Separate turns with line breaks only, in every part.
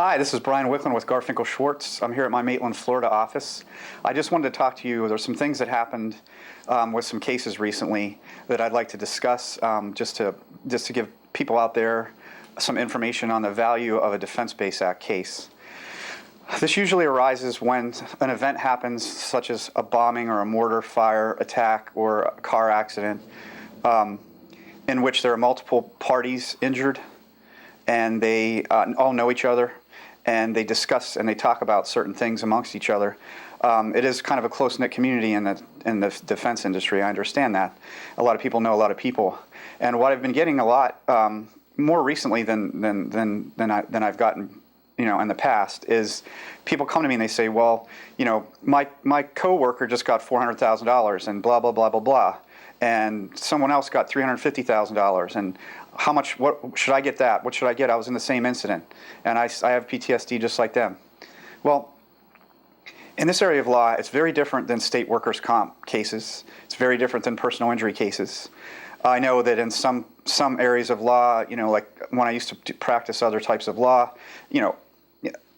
Hi, this is Brian Wicklund with Garfinkel Schwartz. I'm here at my Maitland, Florida office. I just wanted to talk to you. There's some things that happened with some cases recently that I'd like to discuss, just to give people out there some information on the value of a Defense-Based Act case. This usually arises when an event happens, such as a bombing or a mortar fire attack or a car accident, in which there are multiple parties injured, and they all know each other, and they discuss and they talk about certain things amongst each other. It is kind of a close-knit community in the defense industry. I understand that. A lot of people know a lot of people, and what I've been getting a lot more recently than I've gotten, in the past, is people come to me and they say, well, my coworker just got $400,000 and blah blah blah blah blah, and someone else got $350,000, and what should I get that? What should I get? I was in the same incident, and I have PTSD just like them. Well, in this area of law, it's very different than state workers' comp cases. It's very different than personal injury cases. I know that in some areas of law, like when I used to practice other types of law,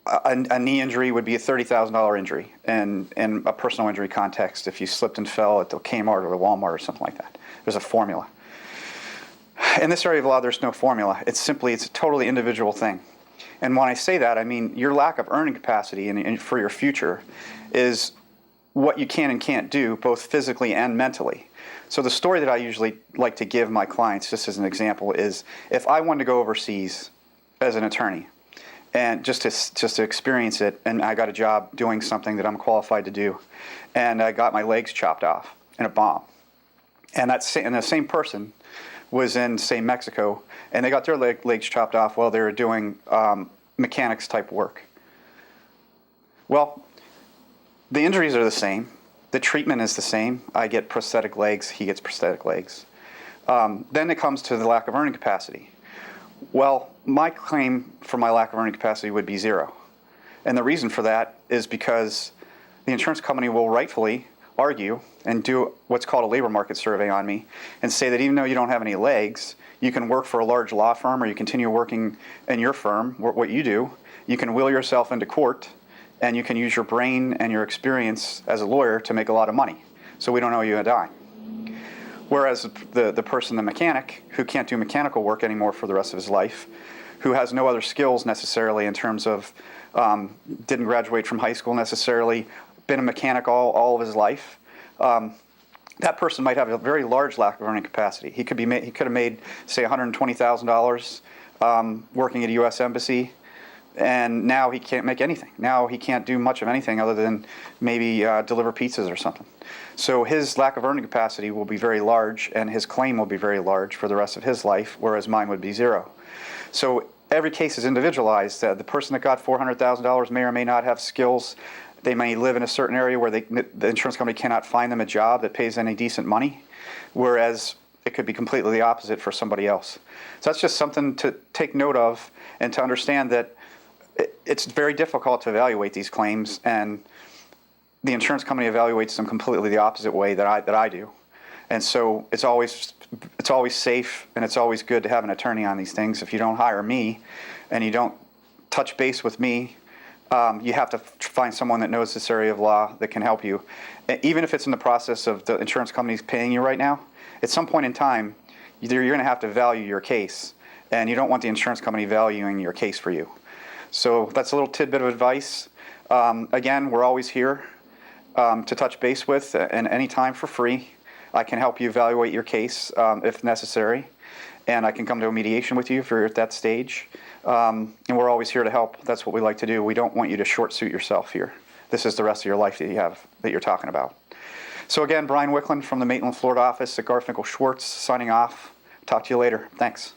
a knee injury would be a $30,000 injury in a personal injury context if you slipped and fell at the Kmart or the Walmart or something like that. There's a formula. In this area of law, there's no formula. It's a totally individual thing. And when I say that, I mean your lack of earning capacity and for your future is what you can and can't do, both physically and mentally. So the story that I usually like to give my clients, just as an example, is if I wanted to go overseas as an attorney, and just to experience it, and I got a job doing something that I'm qualified to do, and I got my legs chopped off in a bomb, and the same person was in, say, Mexico, and they got their legs chopped off while they were doing mechanics type work. Well, the injuries are the same. The treatment is the same. I get prosthetic legs, he gets prosthetic legs. Then it comes to the lack of earning capacity. Well, my claim for my lack of earning capacity would be zero. And the reason for that is because the insurance company will rightfully argue and do what's called a labor market survey on me and say that even though you don't have any legs, you can work for a large law firm, or you continue working in your firm, what you do. You can will yourself into court, and you can use your brain and your experience as a lawyer to make a lot of money. So we don't owe you a dime. Whereas the person, the mechanic, who can't do mechanical work anymore for the rest of his life, who has no other skills necessarily in terms of didn't graduate from high school necessarily, been a mechanic all of his life, that person might have a very large lack of earning capacity. He could have made, say, $120,000 working at a U.S. embassy, and now he can't make anything. Now he can't do much of anything other than maybe deliver pizzas or something. So his lack of earning capacity will be very large, and his claim will be very large for the rest of his life, whereas mine would be zero. So every case is individualized. The person that got $400,000 may or may not have skills. They may live in a certain area where the insurance company cannot find them a job that pays any decent money, whereas it could be completely the opposite for somebody else. So that's just something to take note of, and to understand that it's very difficult to evaluate these claims, and the insurance company evaluates them completely the opposite way that I do. And so it's always safe, and it's always good to have an attorney on these things. If you don't hire me and you don't touch base with me, you have to find someone that knows this area of law that can help you. Even if it's in the process of the insurance companies paying you right now, at some point in time, you're going to have to value your case, and you don't want the insurance company valuing your case for you. So that's a little tidbit of advice. Again, we're always here to touch base with, and anytime for free. I can help you evaluate your case if necessary, and I can come to a mediation with you if you're at that stage. And we're always here to help. That's what we like to do. We don't want you to short suit yourself here. This is the rest of your life that you're talking about. So again, Brian Wicklund from the Maitland, Florida office at Garfinkel Schwartz, signing off. Talk to you later. Thanks.